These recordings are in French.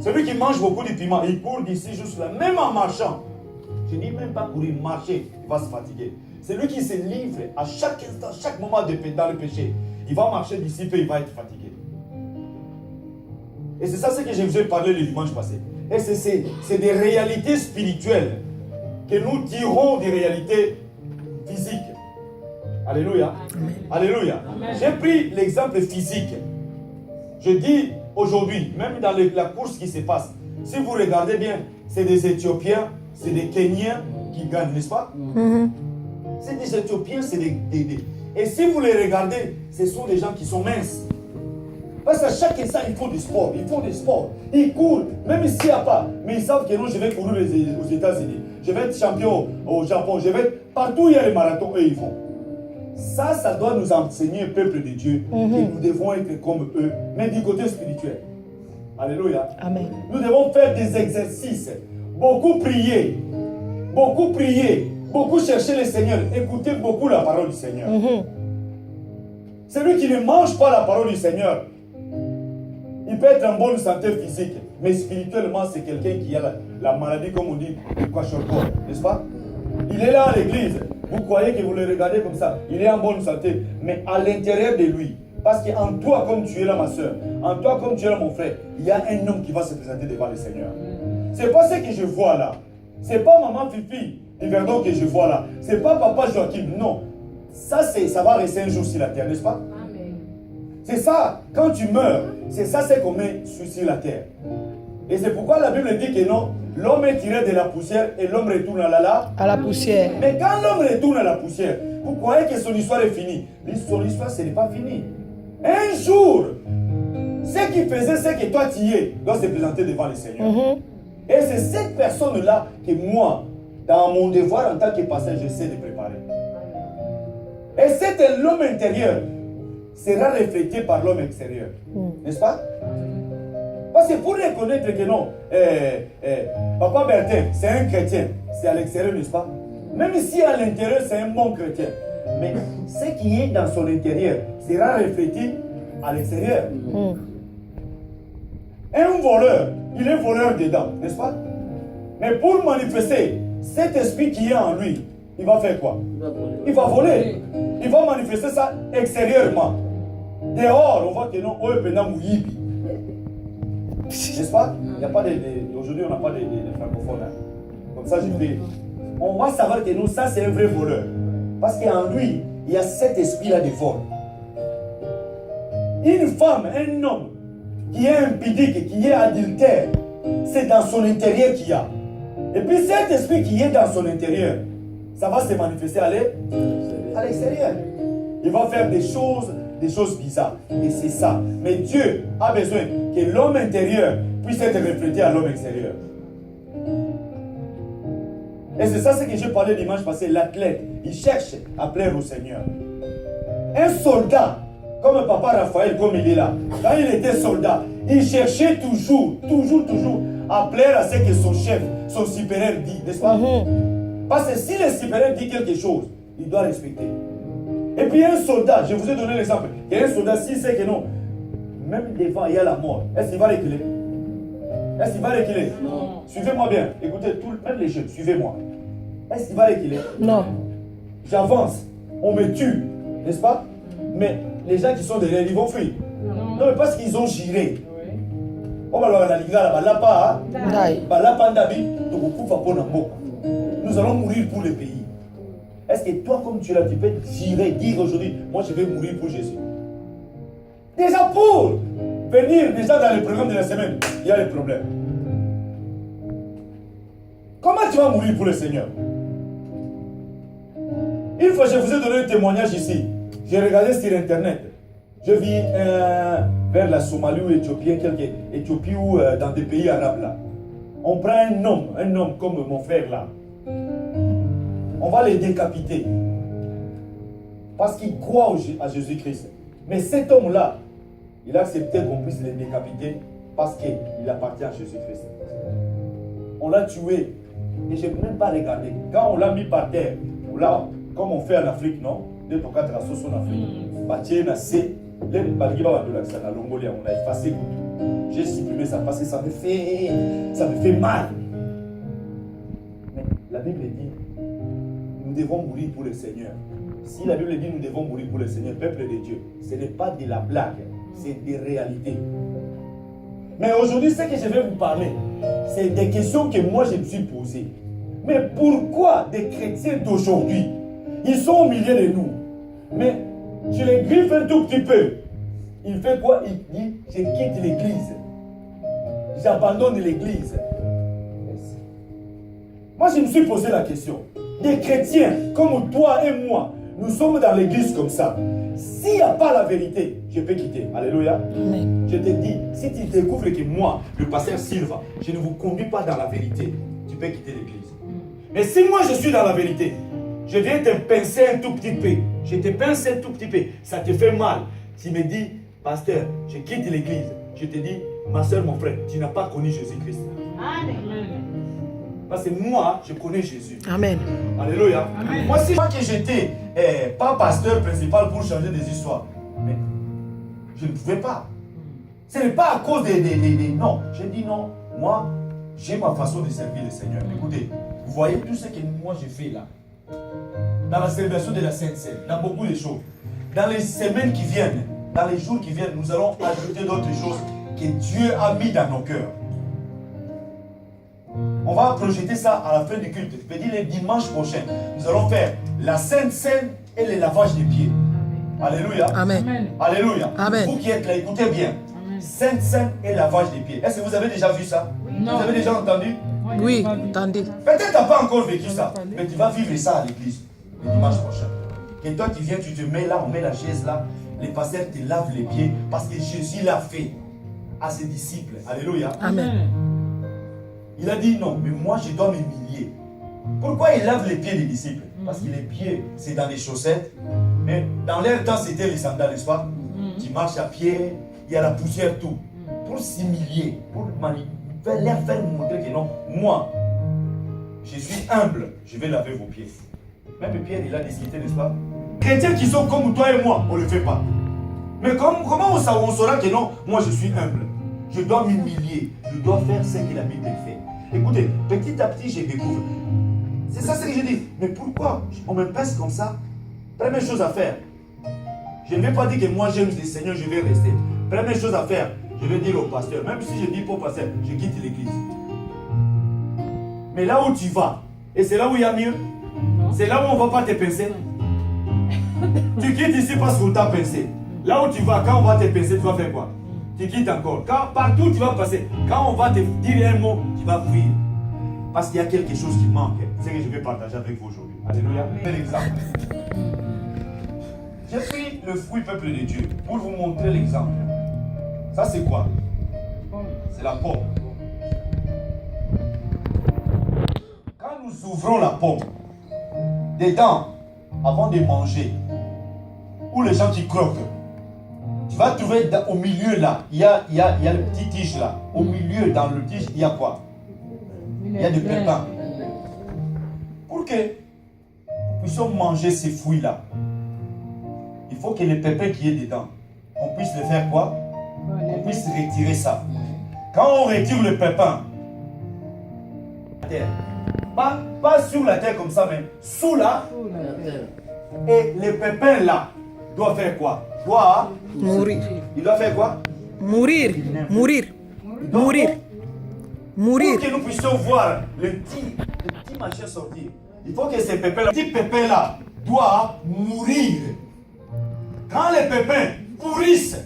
Celui qui mange beaucoup de piment, il court d'ici jusque-là, même en marchant. Je dis même pas courir, marcher, il va se fatiguer. C'est lui qui se livre à chaque instant, chaque moment dans le péché. Il va marcher d'ici, puis il va être fatigué. Et c'est ça ce que je vous ai parlé le dimanche passé. Et c'est des réalités spirituelles que nous tirons des réalités physiques. Alléluia. Amen. Alléluia. J'ai pris l'exemple physique. Je dis aujourd'hui, même dans la course qui se passe, si vous regardez bien, c'est des Éthiopiens, c'est des Kenyans qui gagnent, n'est-ce pas? C'est des Éthiopiens, c'est des... Et si vous les regardez, ce sont des gens qui sont minces. Parce qu'à chaque instant, il faut du sport. Il faut du sport. Ils courent, même s'il n'y a pas. Mais ils savent que non, je vais courir aux États-Unis. Je vais être champion au Japon. Je vais être... Partout où il y a les marathons, eux, ils vont. Ça doit nous enseigner, peuple de Dieu, que nous devons être comme eux, mais du côté spirituel. Alléluia. Amen. Nous devons faire des exercices. Beaucoup prier. Beaucoup prier. Beaucoup chercher le Seigneur. Écouter beaucoup la parole du Seigneur. Celui qui ne mange pas la parole du Seigneur, il peut être en bonne santé physique, mais spirituellement, c'est quelqu'un qui a la maladie, comme on dit, du kwashiorkor, n'est-ce pas? Il est là à l'église. Vous croyez que vous le regardez comme ça. Il est en bonne santé, mais à l'intérieur de lui. Parce qu'en toi, comme tu es là, ma soeur, en toi, comme tu es là, mon frère, il y a un homme qui va se présenter devant le Seigneur. Ce n'est pas ce que je vois là. Ce n'est pas maman Fifi du Verdon que je vois là. Ce n'est pas papa Joachim. Non. Ça va rester un jour sur la terre, n'est-ce pas? C'est ça. Quand tu meurs, c'est ça qu'on met sur la terre. Et c'est pourquoi la Bible dit que non, l'homme est tiré de la poussière et l'homme retourne à la poussière. Mais quand l'homme retourne à la poussière, vous croyez que son histoire est finie? Son histoire, ce n'est pas fini. Un jour, ce qui faisait ce que toi tu es, doit se présenter devant le Seigneur. Et c'est cette personne-là que moi, dans mon devoir en tant que pasteur, j'essaie de préparer. Et c'est l'homme intérieur sera reflété par l'homme extérieur. N'est-ce pas? Parce que pour reconnaître que non, Papa Bertin, c'est un chrétien, c'est à l'extérieur, n'est-ce pas? Même si à l'intérieur, c'est un bon chrétien. Mais ce qui est dans son intérieur sera reflété à l'extérieur. Un voleur, il est voleur dedans, n'est-ce pas? Mais pour manifester cet esprit qui est en lui, il va faire quoi? Il va voler. Il va manifester ça extérieurement. Dehors, on voit que non, eux, pendant Mouyibi. N'est-ce pas? Il n'y a pas aujourd'hui, on n'a pas de francophones. Hein. Comme ça, je fais. On va savoir que nous, ça, c'est un vrai voleur. Parce qu'en lui, il y a cet esprit-là de vol. Une femme, un homme qui est impudique, qui est adultère, c'est dans son intérieur qu'il y a. Et puis cet esprit qui est dans son intérieur, ça va se manifester à l'extérieur. Il va faire des choses bizarres. Et c'est ça. Mais Dieu a besoin que l'homme intérieur puisse être reflété à l'homme extérieur. Et c'est ça ce que j'ai parlé dimanche passé. L'athlète, il cherche à plaire au Seigneur. Un soldat, comme Papa Raphaël, comme il est là, quand il était soldat, il cherchait toujours à plaire à ce que son chef, son supérieur dit, n'est-ce pas? Parce que si le supérieur dit quelque chose, il doit respecter. Et puis un soldat, je vous ai donné l'exemple, il y a un soldat, s'il sait que non, même devant il y a la mort, est-ce qu'il va reculer? Est-ce qu'il va reculer? Non. Suivez-moi bien, écoutez, même les jeunes, suivez-moi. Est-ce qu'il va reculer? Non. J'avance, on me tue, n'est-ce pas? Mais les gens qui sont derrière, ils vont fuir. Non, mais parce qu'ils ont giré. Nous allons mourir pour le pays. Est-ce que toi, comme tu l'as, tu peux dire aujourd'hui, moi je vais mourir pour Jésus? Déjà pour venir, déjà dans le programme de la semaine, il y a les problèmes. Comment tu vas mourir pour le Seigneur? Une fois, je vous ai donné un témoignage ici. J'ai regardé sur Internet. Je vis vers la Somalie ou Éthiopie ou dans des pays arabes là. On prend un homme comme mon frère là. On va le décapiter. Parce qu'il croit à Jésus-Christ. Mais cet homme-là, il a accepté qu'on puisse le décapiter parce qu'il appartient à Jésus-Christ. On l'a tué. Et je ne peux même pas regarder. Quand on l'a mis par terre, comme on fait en Afrique, non? 2 ou 4 sauces en Afrique. On a effacé. J'ai supprimé ça parce que ça me fait mal. Mais la Bible dit, nous devons mourir pour le Seigneur. Si la Bible dit nous devons mourir pour le Seigneur, peuple de Dieu, ce n'est pas de la blague, c'est des réalités. Mais aujourd'hui, ce que je vais vous parler, c'est des questions que moi je me suis posées. Mais pourquoi des chrétiens d'aujourd'hui, ils sont au milieu de nous, mais je les griffe un tout petit peu. Il fait quoi? Il dit, je quitte l'église. J'abandonne l'église. Moi, je me suis posé la question. Des chrétiens comme toi et moi, nous sommes dans l'église comme ça. S'il n'y a pas la vérité, je peux quitter. Alléluia. Amen. Je te dis, si tu découvres que moi, le pasteur Silva, je ne vous conduis pas dans la vérité, tu peux quitter l'église. Mais si moi je suis dans la vérité, je viens te pincer un tout petit peu. Je te pince un tout petit peu. Ça te fait mal. Tu me dis, pasteur, je quitte l'église. Je te dis, ma soeur, mon frère, tu n'as pas connu Jésus-Christ. Amen. Parce que moi, je connais Jésus. Amen. Alléluia. Amen. Moi, si moi que j'étais pas pasteur principal pour changer des histoires, mais je ne pouvais pas. Ce n'est pas à cause des non. J'ai dit non. Moi, j'ai ma façon de servir le Seigneur. Écoutez, vous voyez tout ce que moi j'ai fait là. Dans la célébration de la Sainte Seine, dans beaucoup de choses. Dans les semaines qui viennent, dans les jours qui viennent, nous allons ajouter d'autres choses que Dieu a mis dans nos cœurs. On va projeter ça à la fin du culte. Je veux dire, le dimanche prochain, nous allons faire la Sainte Seine et le lavage des pieds. Alléluia. Amen. Alléluia. Amen. Vous qui êtes là, écoutez bien. Amen. Sainte Seine et lavage des pieds. Est-ce que vous avez déjà vu ça? Non. Vous avez déjà entendu? Oui, entendu. Peut-être tu n'as pas encore vécu ça, mais tu vas vivre ça à l'église le dimanche prochain. Et toi, tu viens, tu te mets là, on met la chaise là, les pasteurs te lavent les pieds parce que Jésus l'a fait à ses disciples. Alléluia. Amen. Il a dit non, mais moi je dois m'humilier. Pourquoi il lave les pieds des disciples? Parce que les pieds, c'est dans les chaussettes. Mais dans leur temps, c'était les sandales, n'est-ce pas? Tu marches à pied, il y a la poussière, tout. Pour s'humilier, pour leur faire montrer que non, moi, je suis humble, je vais laver vos pieds. Même Pierre, il a discuté, n'est-ce pas? Chrétiens qui sont comme toi et moi, on ne le fait pas. Mais comment on saura que non, moi je suis humble? Je dois m'humilier, je dois faire ce que la Bible fait. Écoutez, petit à petit, je découvre. C'est ça ce que je dis. Mais pourquoi on me pince comme ça? Première chose à faire. Je ne vais pas dire que moi j'aime le Seigneur, je vais rester. Première chose à faire, je vais dire au pasteur. Même si je dis pas au pasteur, je quitte l'église. Mais là où tu vas, et c'est là où il y a mieux, c'est là où on ne va pas te pincer. Tu quittes ici parce qu'on t'a pincé. Là où tu vas, quand on va te pincer, tu vas faire quoi? Tu quittes encore. Partout tu vas passer. Quand on va te dire un mot, tu vas fuir. Parce qu'il y a quelque chose qui manque. C'est ce que je vais partager avec vous aujourd'hui. Alléluia. Un exemple. J'ai pris le fruit peuple de Dieu pour vous montrer l'exemple. Ça c'est quoi? C'est la pomme. Quand nous ouvrons la pomme, dedans, avant de manger, ou les gens qui croquent, tu vas trouver au milieu là, il y a le petit tige là. Au milieu, dans le tige, il y a quoi? Il y a des pépins. Pour que nous puissions manger ces fruits là, il faut que les pépins qui est dedans, on puisse le faire quoi? On puisse retirer ça. Quand on retire le pépin, pas sur la terre comme ça, mais sous la terre. Et les pépins là doivent faire quoi? Doit mourir. Il doit faire quoi? Mourir. Mourir. Mourir. Mourir. Pour que nous puissions voir le petit machin sortir, il faut que ces pépins là, les petits pépins là, doivent mourir. Quand les pépins pourrissent,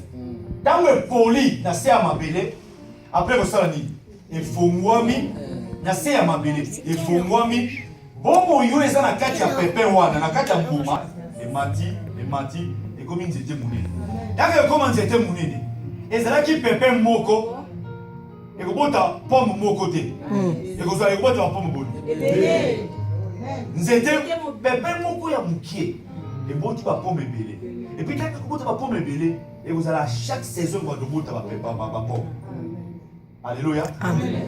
dans le poli, na se amabele, après vous savez, il faut moi na se amabele, il faut moi bon mon yo eza na kati ya pépin wana, na kati ya mbuma, et mati, et comme ils étaient mounés. Y'a comment ils étaient mounés. Et c'est là qui pépin moko, et que bota pomme moko te, et que vous allez bota pomme bonne. Nous étions pépin moko ya moukier, et bota pa pomme belé. Et puis quand vous bota pa pomme belé, et vous allez à chaque saison vous bota pa pomme. Alléluia. Amen.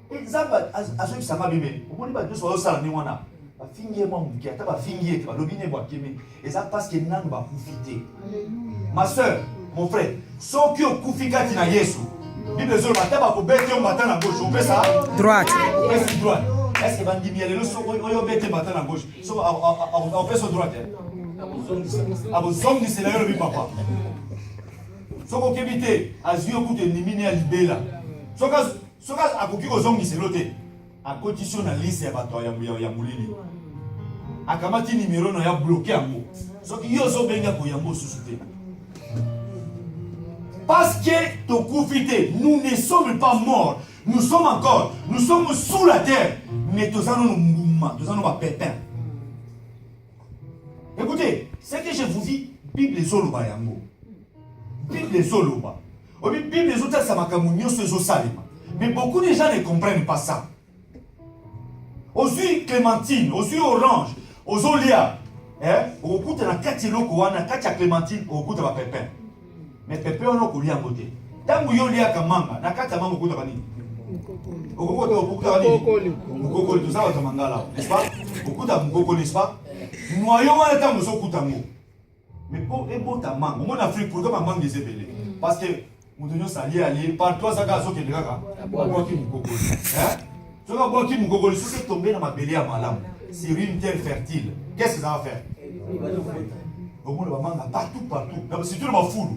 Exemple à ceux qui savent pas bien, vous voyez pas deux soirs ça ni wana. Ba fingier moi moukier, ta ba fingier, ba lobine boa kemi. Et ça parce que nan va profiter. Ma soeur, mon frère, ceux qui ont kufika tina Yesu, Bible sur la table pour bêter au matin à gauche, on fait ça. Droite. Est-ce droite? Est-ce que va dire le so on bêter matin à gauche? So on fait sur droite. Ah vous sommes du Seigneur le papa. So ko kebite azio ku te nimini ya libela. So ka akoki ko zongi selote. A condition na liste ya bato ya mulini. Akamati numéro no ya bloqué yango. So ki yo so benga ko yango susute. Parce que nous ne sommes pas morts, nous sommes encore, nous sommes sous la terre, mais tous nos mouvements, tous nos pépins. Écoutez, ce que je vous dis, Bible Zoloba yango. Bible Zoloba. Bible Zoloba ça m'a kamunyo ce salima. Mais beaucoup de gens ne comprennent pas ça. Aussi clémentine, aussi orange, aux olia, au coup de la katiloko wana katia clémentine au coup de la pépin. Mais pépé on a coulé en côté. Tant que vous liez comme manga, na kata manga kuta bani. Mukoko tout ça au mangala, n'est-ce pas? Okuta mukoko n'est-ce pas? Noyau on a tant kuta mo. Mais pour et bon ta manga, on Afrique pour que ma manga des ébélés. Parce que nous devons s'allier aller par toi ça gazo que les gars. Bois qui mukoko. Hein? Tu vas boire qui mukoko, si c'est tombé dans ma belly à malam, c'est une terre fertile. Qu'est-ce que ça va faire? Au monde va manga partout. Si tu le vas fou.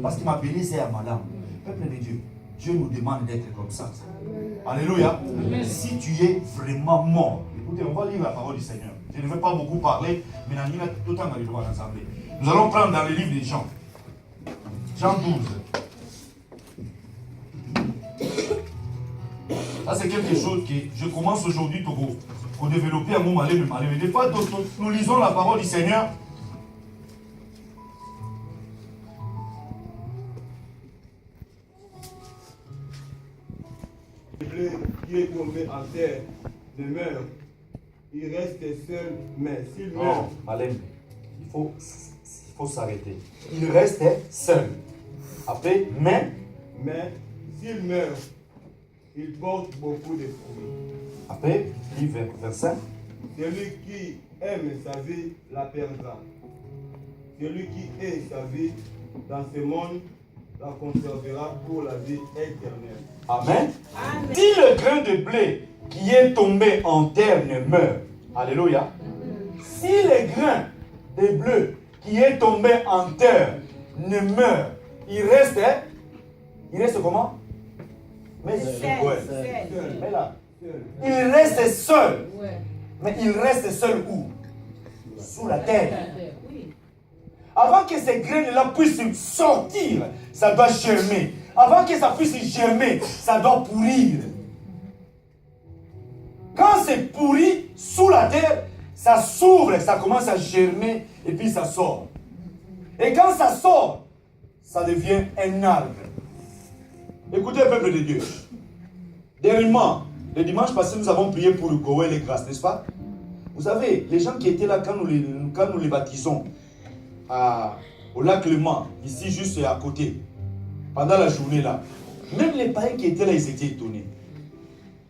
Parce que ma béni c'est à madame. Peuple de Dieu, Dieu nous demande d'être comme ça. Alléluia. Si tu es vraiment mort, écoutez, on va lire la parole du Seigneur. Je ne vais pas beaucoup parler, mais tout le temps l'assemblée. Nous allons prendre dans le livre des Jean. Jean 12. Ça c'est quelque chose que je commence aujourd'hui pour développer à mon malé. Mais des fois, nous lisons la parole du Seigneur. Qui est tombé en terre demeure, il reste seul, mais s'il meurt. Malem, il faut s'arrêter. Il reste seul. Après, mais s'il meurt, il porte beaucoup de fruits. Après, livre 25. Celui qui aime sa vie la perdra. Celui qui hait sa vie dans ce monde la conservera pour la vie éternelle. Amen. Si le grain de blé qui est tombé en terre ne meurt, alléluia. Si le grain de blé qui est tombé en terre ne meurt, il reste comment? Mais là, il reste seul. Mais il reste seul où? Sous la terre. Avant que ces graines-là puissent sortir, ça doit germer. Avant que ça puisse germer, ça doit pourrir. Quand c'est pourri sous la terre, ça s'ouvre, ça commence à germer et puis ça sort. Et quand ça sort, ça devient un arbre. Écoutez, peuple de Dieu. Dernièrement, le dimanche passé, nous avons prié pour le Kowe et les grâces, n'est-ce pas? Vous savez, les gens qui étaient là quand nous les baptisons au lac Le Mans, ici juste à côté, pendant la journée là, même les païens qui étaient là, ils étaient étonnés.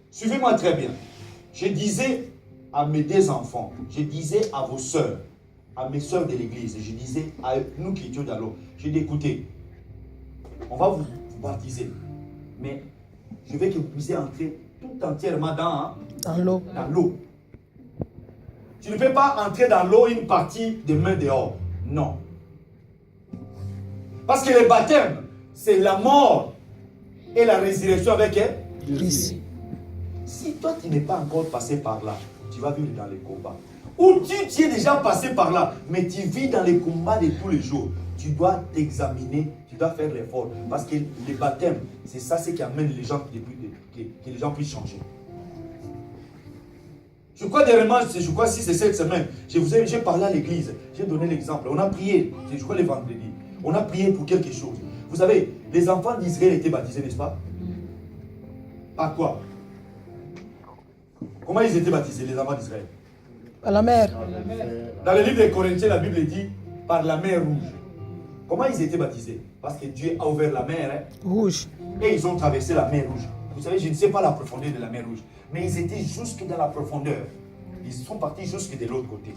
Suivez-moi très bien. Je disais à mes deux enfants, je disais à vos sœurs, à mes sœurs de l'église, je disais à nous qui étions dans l'eau, j'ai dit écoutez, on va vous baptiser, mais je veux que vous puissiez entrer tout entièrement dans l'eau. Tu ne peux pas entrer dans l'eau une partie de main dehors. Non. Parce que le baptême, c'est la mort et la résurrection avec Christ. Si toi tu n'es pas encore passé par là, tu vas vivre dans les combats. Ou tu es déjà passé par là, mais tu vis dans les combats de tous les jours. Tu dois t'examiner, tu dois faire l'effort. Parce que le baptême, c'est ça ce qui amène les gens que les gens puissent changer. Je crois dernièrement, je crois si c'est cette semaine, j'ai parlé à l'église, j'ai donné l'exemple. On a prié, je crois le vendredi, on a prié pour quelque chose. Vous savez, les enfants d'Israël étaient baptisés, n'est-ce pas? Par quoi? Comment ils étaient baptisés, les enfants d'Israël? Par la mer. Dans le livre des Corinthiens, la Bible dit par la mer rouge. Comment ils étaient baptisés? Parce que Dieu a ouvert la mer rouge. Et ils ont traversé la mer rouge. Vous savez, je ne sais pas la profondeur de la mer rouge, mais ils étaient jusque dans la profondeur. Ils sont partis jusque de l'autre côté.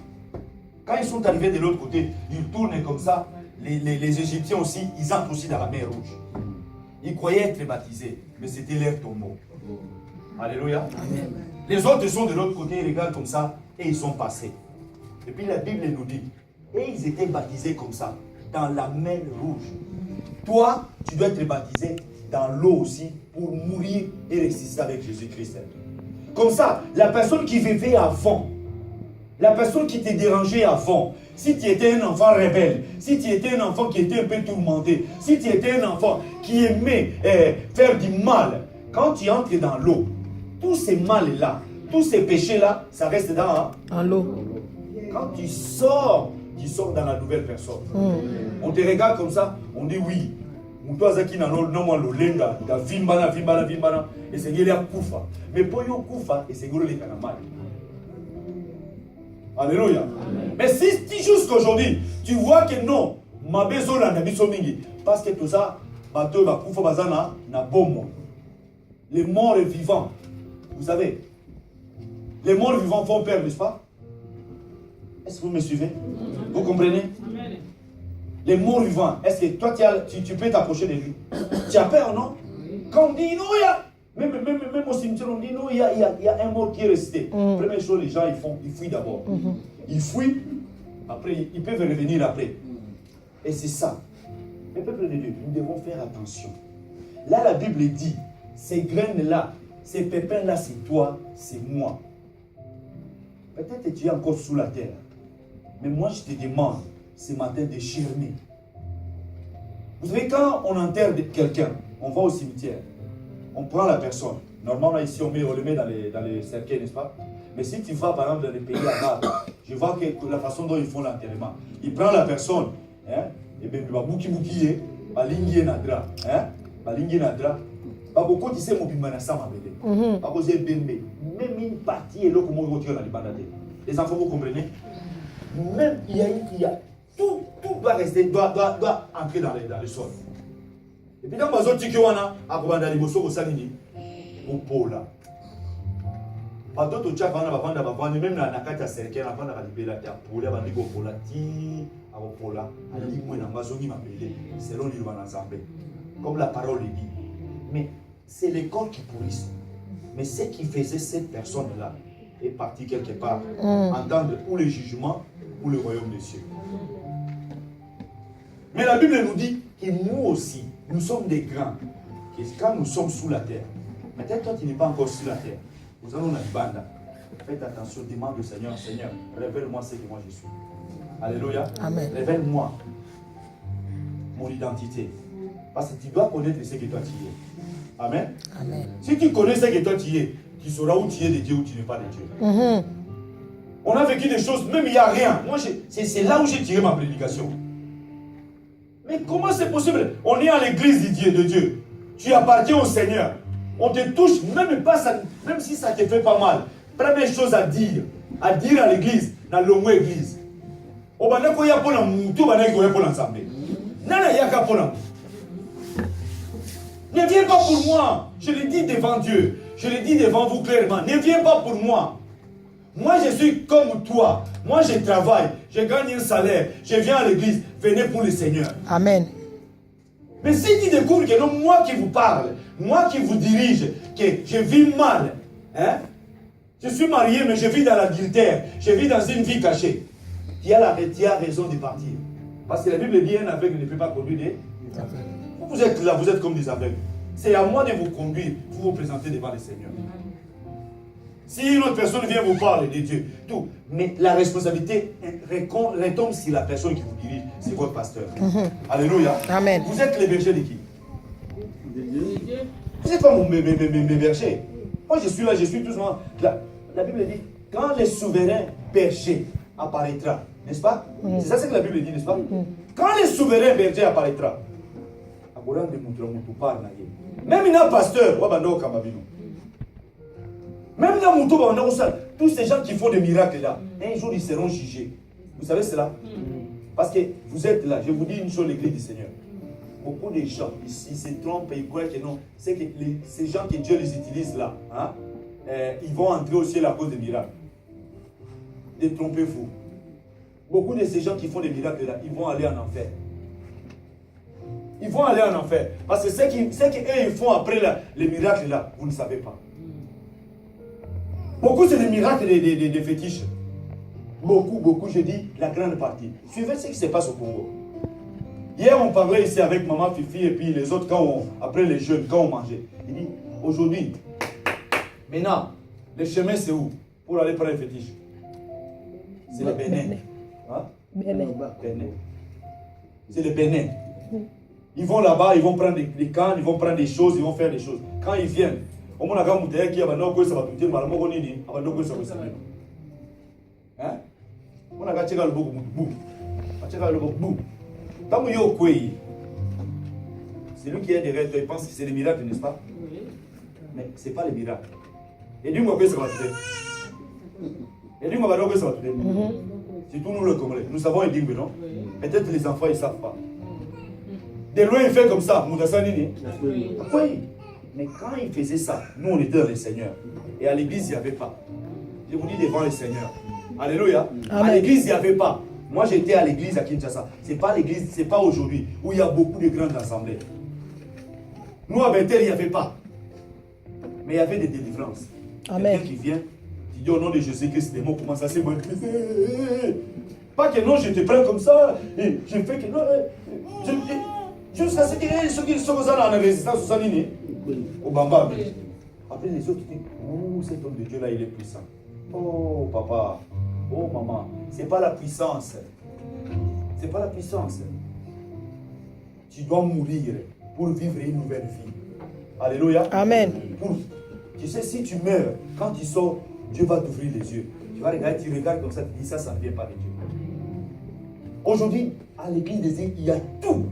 Quand ils sont arrivés de l'autre côté, ils tournent comme ça, les Égyptiens aussi, ils entrent aussi dans la mer Rouge. Ils croyaient être baptisés, mais c'était leur tombeau. Alléluia. Amen. Les autres sont de l'autre côté, ils regardent comme ça, et ils sont passés. Et puis la Bible nous dit, et ils étaient baptisés comme ça, dans la mer Rouge. Toi, tu dois être baptisé dans l'eau aussi, pour mourir et ressusciter avec Jésus-Christ. Comme ça, la personne qui vivait avant, la personne qui t'est dérangée avant, si tu étais un enfant rebelle, si tu étais un enfant qui était un peu tourmenté, si tu étais un enfant qui aimait faire du mal, quand tu entres dans l'eau, tous ces mâles-là, tous ces péchés-là, ça reste dans l'eau. Quand tu sors dans la nouvelle personne. On te regarde comme ça, on dit oui. Et c'est qu'il y a Koufa. Mais pour yo Koufa, et c'est qu'il y a mal. Alléluia. Mais si jusqu'aujourd'hui, tu vois que non, ma besoin n'a mis mingi, parce que tout ça, bateau va Koufa bazana na bomo. Les morts et vivants, vous savez, les morts et vivants font peur, n'est-ce pas? Est-ce que vous me suivez? Vous comprenez? Les morts vivants, est-ce que toi tu peux t'approcher de lui? Tu as peur, non? Quand on dit non, il y a. Même au cimetière, on dit non, il y a un mort qui est resté. Première chose, les gens ils fuient d'abord. Ils fuient, après ils peuvent revenir après. Et c'est ça. Le peuple de Dieu, nous devons faire attention. Là, la Bible dit, ces graines-là, ces pépins-là, c'est toi, c'est moi. Peut-être que tu es encore sous la terre. Mais moi, je te demande, ce matin, de germer. Vous savez, quand on enterre quelqu'un, on va au cimetière, on prend la personne. Normalement, ici, on le met dans les cercueils, n'est-ce pas? Mais si tu vas, par exemple, dans les pays arabes, je vois que la façon dont ils font l'enterrement, ils prennent la personne, hein, et bien, ils vont bouki-bouki, balingi nadra, hein, balingi nadra, beaucoup tu sais, mon bimana ça m'a belé. Parce que même une partie est là comme on retire dans les bandades. Les enfants, vous comprenez? Même il y a tout doit rester, doit entrer dans le sol. Et puis dans les autres qui ont à commander les bossos au salini, au pôle là. Pas d'autres tchats même dans la carte à cercle, avant de libérer la pôle, avant de go pôle là, à au pôle là, à dit moi dans ma zone m'a belé, selon l'Ivan ensemble. Comme la parole dit. Mais c'est les corps qui pourrissent. Mais ce qui faisait cette personne-là est parti quelque part, entendre ou le jugement ou le royaume des cieux. Mais la Bible nous dit que nous aussi, nous sommes des grands. Que quand nous sommes sous la terre, peut-être toi tu n'es pas encore sous la terre, nous allons dans la bande. Faites attention, demande au Seigneur, Seigneur, révèle-moi ce que moi je suis. Alléluia. Amen. Révèle-moi mon identité. Parce que tu dois connaître ce que toi tu es. Amen. Amen. Si tu connais ce que toi tu es, tu sauras où tu es de Dieu ou tu n'es pas de Dieu. On a vécu des choses, même il n'y a rien. Moi, c'est là où j'ai tiré ma prédication. Mais comment c'est possible? On est à l'église de Dieu. Tu appartiens au Seigneur. On te touche, même si ça te fait pas mal. Première chose à dire à l'église, dans l'homme église. On va dire qu'il y a pour l'ensemble. Ne viens pas pour moi. Je le dis devant Dieu. Je le dis devant vous clairement. Ne viens pas pour moi. Moi, je suis comme toi. Moi, je travaille. Je gagne un salaire. Je viens à l'église. Venez pour le Seigneur. Amen. Mais si tu découvres que non, moi qui vous parle, moi qui vous dirige, que je vis mal, hein? Je suis marié, mais je vis dans l'adultère. Je vis dans une vie cachée. Tu as raison de partir. Parce que la Bible dit un aveugle ne peut pas conduire des aveugles. Vous êtes là, vous êtes comme des aveugles. C'est à moi de vous conduire pour vous présenter devant le Seigneur. Si une autre personne vient vous parler de Dieu, tout, mais la responsabilité retombe sur la personne qui vous dirige, c'est votre pasteur. Alléluia. Amen. Vous êtes les bergers de qui? Vous n'êtes pas mes bergers. Moi je suis là, je suis tout simplement. La Bible dit, quand le souverain berger apparaîtra, n'est-ce pas? C'est ça ce que la Bible dit, n'est-ce pas? Quand le souverain berger apparaîtra, même il y a un pasteur, même tous ces gens qui font des miracles là, un jour ils seront jugés. Vous savez cela? Parce que vous êtes là, je vous dis une chose, l'église du Seigneur. Beaucoup de gens, ils se trompent et ils croient que non. C'est que ces gens que Dieu les utilise là, hein, ils vont entrer au ciel à cause des miracles. Détrompez-vous. Beaucoup de ces gens qui font des miracles là, ils vont aller en enfer. Ils vont aller en enfer. Parce que ce qu'eux ils font après les miracles là, vous ne savez pas. Beaucoup c'est des miracles des fétiches. Beaucoup, je dis la grande partie. Suivez ce qui se passe au Congo. Hier on parlait ici avec maman Fifi et puis les autres après les jeunes, quand on mangeait. Il dit, aujourd'hui, maintenant, le chemin c'est où? Pour aller prendre les fétiches. C'est le Bénin. Hein? Bénin. C'est le Bénin. Ils vont là-bas, ils vont prendre des cannes, ils vont prendre des choses, ils vont faire des choses. Quand ils viennent, au moins, il y a des gens qui vont dire, hein? On a gâché le bout. C'est lui qui est derrière toi, il pense que c'est le miracle, n'est-ce pas? Mais ce n'est pas le miracle. Et dis-moi que ça va te faire. Et dis-moi que ça va te faire. Surtout nous le Congolais. Nous savons un dingue, non? Peut-être les enfants, ils ne savent pas. De loin, il fait comme ça. Oui. Mais quand il faisait ça, nous, on était dans le Seigneur. Et à l'église, il n'y avait pas. Je vous dis devant le Seigneur. Alléluia. Amen. À l'église, il n'y avait pas. Moi, j'étais à l'église à Kinshasa. Ce n'est pas l'église, ce n'est pas aujourd'hui, où il y a beaucoup de grandes assemblées. Nous, à Bethel, il n'y avait pas. Mais il y avait des délivrances. Quelqu'un qui vient, qui dit au nom de Jésus-Christ, des mots commencent à se manifester. Pas que non, je te prends comme ça, et je fais que non. Jusqu'à ce que ceux qui sont dans la résistance, sont alignés. Au Bamba. Après, les autres disent, oh, cet homme de Dieu là, il est puissant. Oh, papa. Oh, maman. Ce n'est pas la puissance. Ce n'est pas la puissance. Tu dois mourir pour vivre une nouvelle vie. Alléluia. Amen. Tu sais, si tu meurs, quand tu sors, Dieu va t'ouvrir les yeux. Tu vas regarder, tu regardes comme ça, tu dis ça ne vient pas de Dieu. Aujourd'hui, à l'église des îles, il y a tout.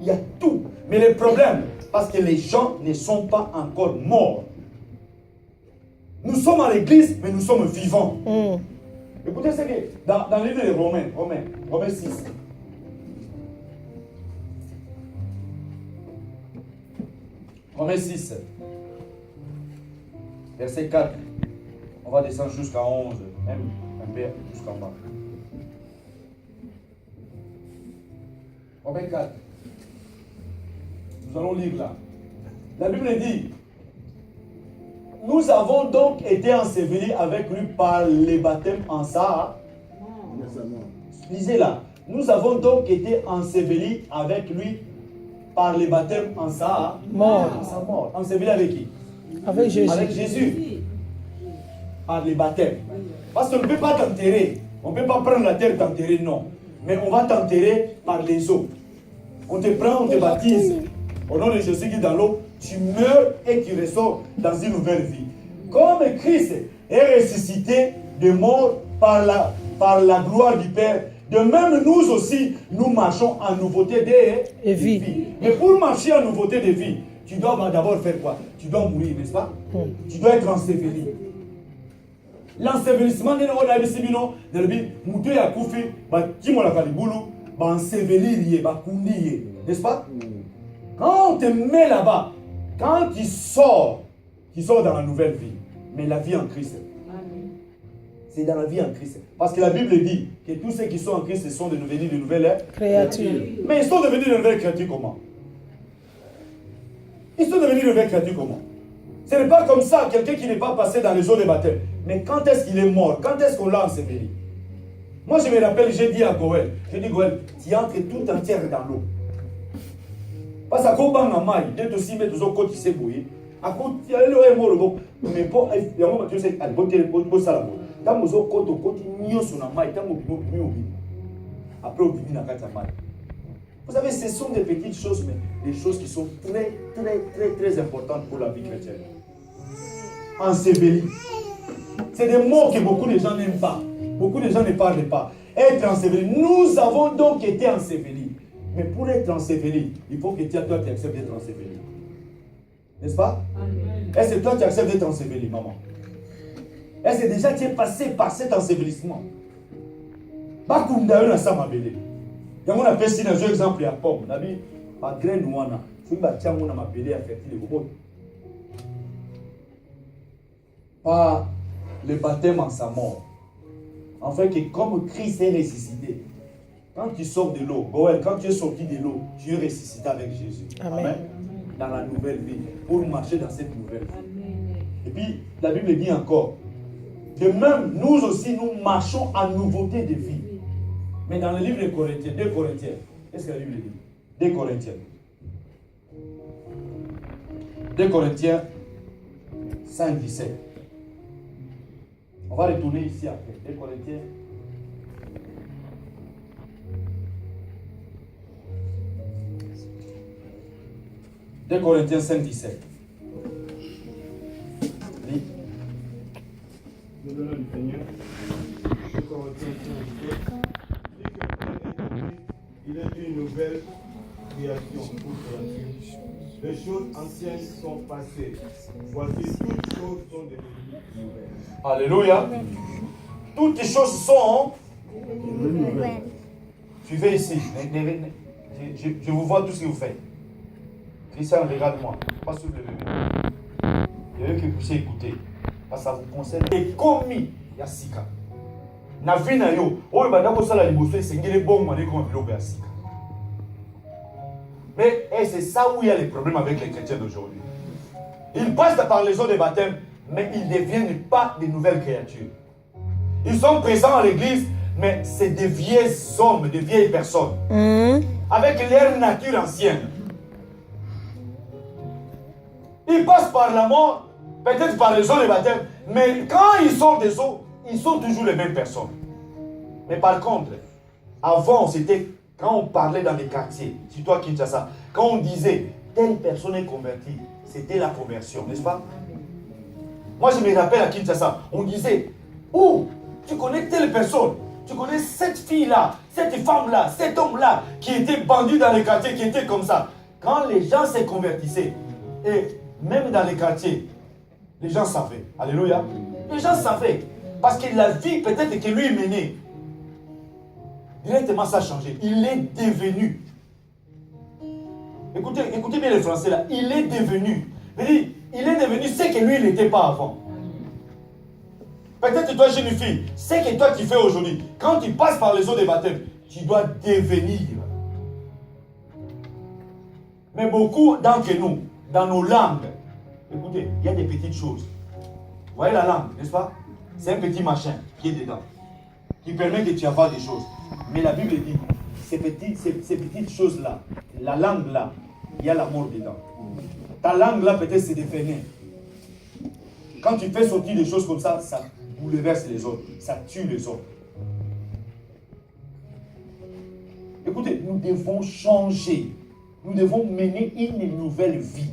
Il y a tout. Mais le problème, parce que les gens ne sont pas encore morts. Nous sommes à l'église, mais nous sommes vivants. Écoutez ce que dans le livre de Romains 6. Romains 6, verset 4. On va descendre jusqu'à 11, un peu jusqu'en bas. Romains 4. Nous allons lire là. La Bible dit, nous avons donc été ensevelis avec lui par les baptêmes en sa. Lisez là. Nous avons donc été ensevelis avec lui par les baptêmes en sa mort. Ensevelis avec qui? Avec Jésus. Avec Jésus. Par les baptêmes. Parce qu'on ne peut pas t'enterrer. On ne peut pas prendre la terre et t'enterrer, non. Mais on va t'enterrer par les eaux. On te prend, on te baptise. Au nom de Jésus qui est dans l'eau, tu meurs et tu ressors dans une nouvelle vie. Comme Christ est ressuscité de mort par la gloire du Père, de même nous aussi, nous marchons en nouveauté de vie. Mais pour marcher en nouveauté de vie, tu dois d'abord faire quoi? Tu dois mourir, n'est-ce pas? Tu dois être enseveli. L'ensevelissement, n'est-ce pas? Quand on te met là-bas, quand tu sors dans la nouvelle vie, mais la vie en Christ. C'est dans la vie en Christ. Parce que la Bible dit que tous ceux qui sont en Christ sont devenus de nouvelles créatures. Mais ils sont devenus de nouvelles créatures comment? Ils sont devenus de nouvelles créatures comment? Ce n'est pas comme ça, quelqu'un qui n'est pas passé dans les eaux de baptême. Mais quand est-ce qu'il est mort? Quand est-ce qu'on l'a enseveli? Moi je me rappelle, j'ai dit à Goël, tu entres tout entière dans l'eau. Parce que quand on a mal, dès que tu mets tous aux côtés, c'est bouillé. À côté, il y a le mot, mais pas, il y a un moment où tu sais, à côté, ça là. Tant que vous côté, ni au sonamai, tant que vous après, vous vivez dans la mal. Vous savez, ce sont des petites choses, mais des choses qui sont très, très, très, très importantes pour la vie chrétienne. Enseveli. C'est des mots que beaucoup de gens n'aiment pas. Beaucoup de gens ne parlent pas. Être enseveli. Nous avons donc été ensevelis. Mais pour être enseveli, il faut que toi, tu acceptes d'être enseveli. N'est-ce pas? Est-ce que toi, tu acceptes d'être enseveli, maman? Est-ce que déjà tu es passé par cet ensevelissement? Pas comme d'ailleurs, ça m'a belé. Il y a un petit exemple à pomme. On a dit, ma graine ouana. Je vais tiens, on a ma belé à fertile. Par le baptême en sa mort. En fait, que comme Christ est ressuscité, Quand tu sors de l'eau, Goël, quand tu es sorti de l'eau, tu es ressuscité avec Jésus. Amen. Dans la nouvelle vie, pour marcher dans cette nouvelle vie. Et puis, la Bible dit encore, de même, nous aussi, nous marchons en nouveauté de vie. Mais dans le livre de Corinthiens, 2 Corinthiens, qu'est-ce que la Bible dit? 2 Corinthiens. 2 Corinthiens 5, 17. On va retourner ici après. 2 Corinthiens. « 2 Corinthiens 5, 17. Oui. Le nom du Seigneur. 2 Corinthiens 5, 17. Il est une nouvelle création ou créature. Les choses anciennes sont passées. Voici, toutes choses sont devenues nouvelles. Alléluia. Toutes les choses sont. Suivez ici. Je vous vois tout ce que vous faites. Christian, regarde-moi. Pas sur le bébé. Je veux que vous puissiez écouter. Parce que ça vous concerne. Et commis, Yassika. Na vie na yo. Oh, il va d'abord ça la liboso. C'est qu'il est bon, on est comme un Yassika. Mais c'est ça où il y a les problèmes avec les chrétiens d'aujourd'hui. Ils passent par les eaux de baptême, mais ils ne deviennent pas de nouvelles créatures. Ils sont présents à l'église, mais c'est des vieilles hommes, des vieilles personnes. Avec leur nature ancienne. Ils passent par la mort, peut-être par les eaux de baptême, mais quand ils sortent des eaux, ils sont toujours les mêmes personnes. Mais par contre, avant, c'était quand on parlait dans les quartiers, si toi Kinshasa, quand on disait telle personne est convertie, c'était la conversion, n'est-ce pas? Moi, je me rappelle à Kinshasa, on disait, oh, tu connais telle personne, tu connais cette fille-là, cette femme-là, cet homme-là, qui était bandu dans les quartiers, qui était comme ça. Quand les gens se convertissaient, et même dans les quartiers, les gens savaient. Alléluia. Les gens savaient. Parce que la vie, peut-être que lui menait, directement ça a changé. Il est devenu. Écoutez bien les Français là. Il est devenu. Il est devenu ce que lui il n'était pas avant. Peut-être toi, jeune fille, ce que toi tu fais aujourd'hui, quand tu passes par les eaux de baptême, tu dois devenir. Mais beaucoup d'entre nous, dans nos langues, écoutez, il y a des petites choses. Vous voyez la langue, n'est-ce pas? C'est un petit machin qui est dedans, qui permet de tu avoir des choses. Mais la Bible dit, ces petites choses-là, la langue-là, il y a la mort dedans. Ta langue-là, peut-être, c'est des venin. Quand tu fais sortir des choses comme ça, ça bouleverse les autres, ça tue les autres. Écoutez, nous devons changer. Nous devons mener une nouvelle vie.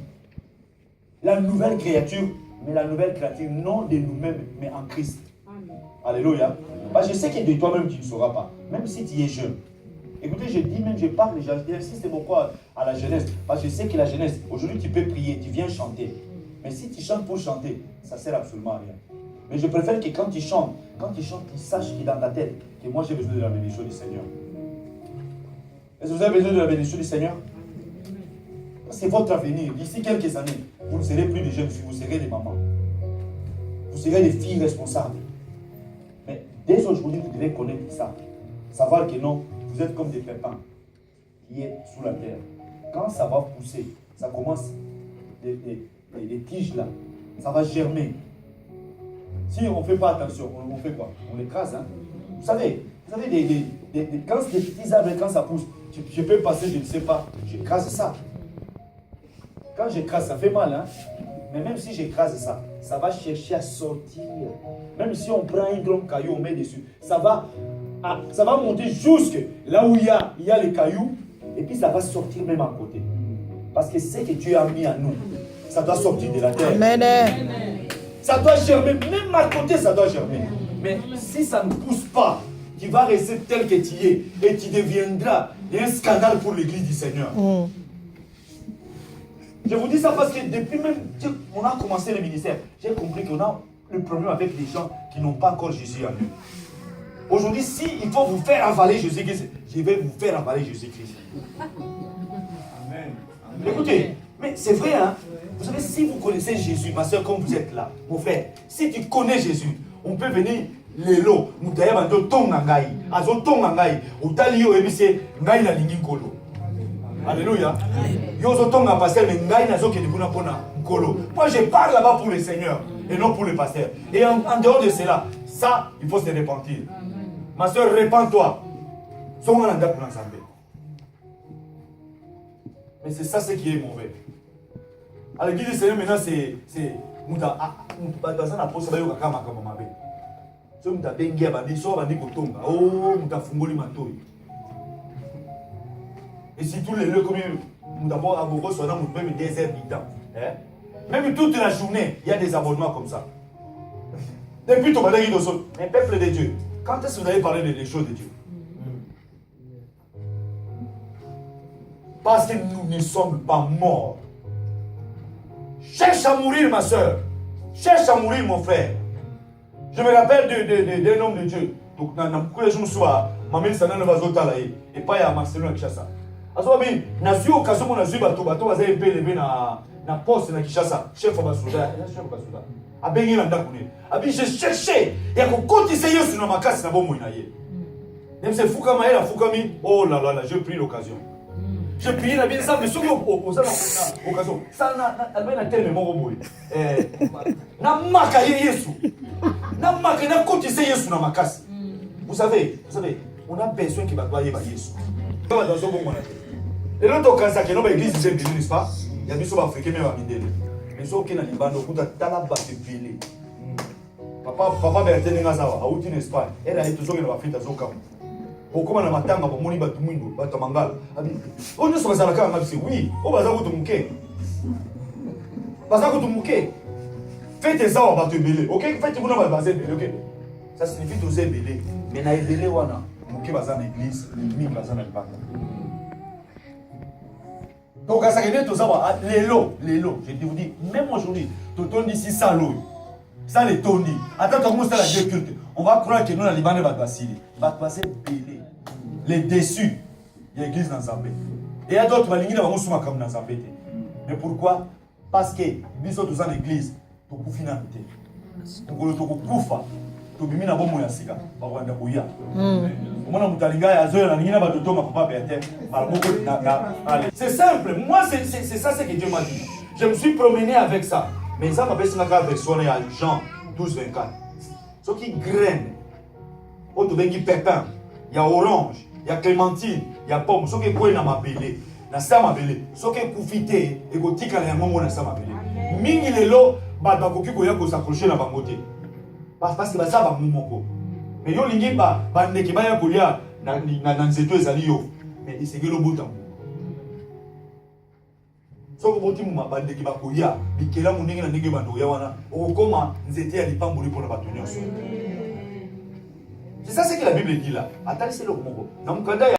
La nouvelle créature, mais la nouvelle créature, non de nous-mêmes, mais en Christ. Amen. Alléluia. Parce que je sais que de toi-même, tu ne sauras pas, même si tu es jeune. Écoutez, je dis même, je parle, j'insiste beaucoup à la jeunesse, parce que je sais que la jeunesse, aujourd'hui, tu peux prier, tu viens chanter. Mais si tu chantes pour chanter, ça ne sert absolument à rien. Mais je préfère que quand tu chantes, tu saches qu'il est dans ta tête que moi, j'ai besoin de la bénédiction du Seigneur. Est-ce que vous avez besoin de la bénédiction du Seigneur? C'est votre avenir. D'ici quelques années, vous ne serez plus des jeunes filles, vous serez des mamans. Vous serez des filles responsables. Mais dès aujourd'hui, vous devez connaître ça. Savoir que non, vous êtes comme des pépins qui est sous la terre. Quand ça va pousser, ça commence, les tiges là, ça va germer. Si on ne fait pas attention, on fait quoi? On l'écrase. Hein? Vous savez, quand des petits arbres, quand ça pousse, je peux passer, je ne sais pas, j'écrase ça. Quand j'écrase, ça fait mal, hein? Mais même si j'écrase ça, ça va chercher à sortir. Même si on prend un grand caillou, on met dessus, ça va monter jusque là où il y a les cailloux, et puis ça va sortir même à côté. Parce que ce que Dieu a mis à nous, ça doit sortir de la terre. Amen. Ça doit germer, même à côté, ça doit germer. Mais si ça ne pousse pas, tu vas rester tel que tu es, et tu deviendras un scandale pour l'église du Seigneur. Je vous dis ça parce que depuis même qu'on a commencé le ministère, j'ai compris qu'on a le problème avec des gens qui n'ont pas encore Jésus en eux. Aujourd'hui, si il faut vous faire avaler Jésus-Christ, je vais vous faire avaler Jésus-Christ. Amen. Écoutez, mais c'est vrai, hein? Vous savez, si vous connaissez Jésus, ma soeur, comme vous êtes là, mon frère, si tu connais Jésus, on peut venir lelo mutaya bando tonga ngai azo tonga ngai utali yo ebise ngai na lingi nkolo. Alléluia. Yo zo tonga pasteur mais ngai na zo ke dikuna pona nkolo. Moi je parle là-bas pour le Seigneur et non pour le pasteur. Et en dehors de cela, ça il faut se repentir. Ma soeur, répands-toi. Mais c'est ça ce qui est mauvais. À l'église du Seigneur maintenant c'est et si tous les lieux comme d'abord à Gogo soit dans même des heures du temps. Même toute la journée, il y a des abonnements comme ça. Depuis ton balai de sol, mais peuple de Dieu, quand est-ce que vous allez parler des choses de Dieu? Parce que nous ne sommes pas morts. Cherche à mourir, ma soeur. Cherche à mourir, mon frère. Je me rappelle d'un homme de Dieu. Donc, dans le jour soir, ma mère s'en va et pas à Marcelin Kishasa. Alors, na suis occasion mon azu bato va élevé na poste na Kishasa, chef de Basuda, chef de Basuda. A bengi na ndakune. Abi je cherchais ya ko kotisa Yesu na makasi na bomo na ye. Même c'est fou comme elle a fou comme oh là là, j'ai pris l'occasion. J'ai prié la bien ça mais sur occasion. Ça na tellement mon boy. Na maka Yesu. Na maka na kotisa Yesu na makasi. Vous savez, on a besoin qu'il va croire Yesu. Et l'autre occasion que notre église est bien, n'est-ce pas? Il y a des choses africaines même à Mindele. Mais ce qui est dans les bandes, on a talaba de pile. Papa Bertin Ngazawa, à Outin Espagne, elle a toujours une affaire à Zokam. Pourquoi on a matanga pour moni batumundo, batamangal? On ne se passe à la carte, oui, on va s'en mouquer. Bazako mouquer. Faites ça, on va te belé. Ok, faites-vous dans la base belé, ok? Ça signifie tous ces belé. Mais na belé wana, mouquer bazan l'église, mi bazan le papa. Donc, à ça, je vous dis, même aujourd'hui, tout le monde ici, ça l'eau. Ça les tondi. Attends, comment ça la Dieu culte? On va croire que nous, la Libanais, va passer. Va passer belé. Les déçus. Il y a l'église dans Zambé. Et il y a d'autres, qui vont comme dans Zambé. Mais pourquoi? Parce que, nous sommes dans l'église, nous pouvons financer. Nous pouvons poufa. Nous pouvons poufa. C'est simple, moi c'est ça ce que Dieu m'a dit. Je me suis promené avec ça. Mais ça m'a fait une version à Jean 12-24. Ce qui graine, il y a pépin, il y a orange, il y a clémentine, il y a pomme. Ce qui est quoi dans ma belé, dans ça ma belé. Ce qui est coufité, et que tika na yango na ça ma belé. Mingi lelo, ba koki ko ya ko s'accrocher na bangote. Parce que ça va mumoko. Mais yo lingi ba ndeki ba ya kolia na nzeto ezali yo. Mais il s'est le bouton. So ko boti muma ba ndeki ba kolia, bikela munenge na ndenge ba ndoya wana. Okoma nzete ya lipambuli pona bato nyonso. C'est ça ce que la Bible dit là. Attendez c'est le moko.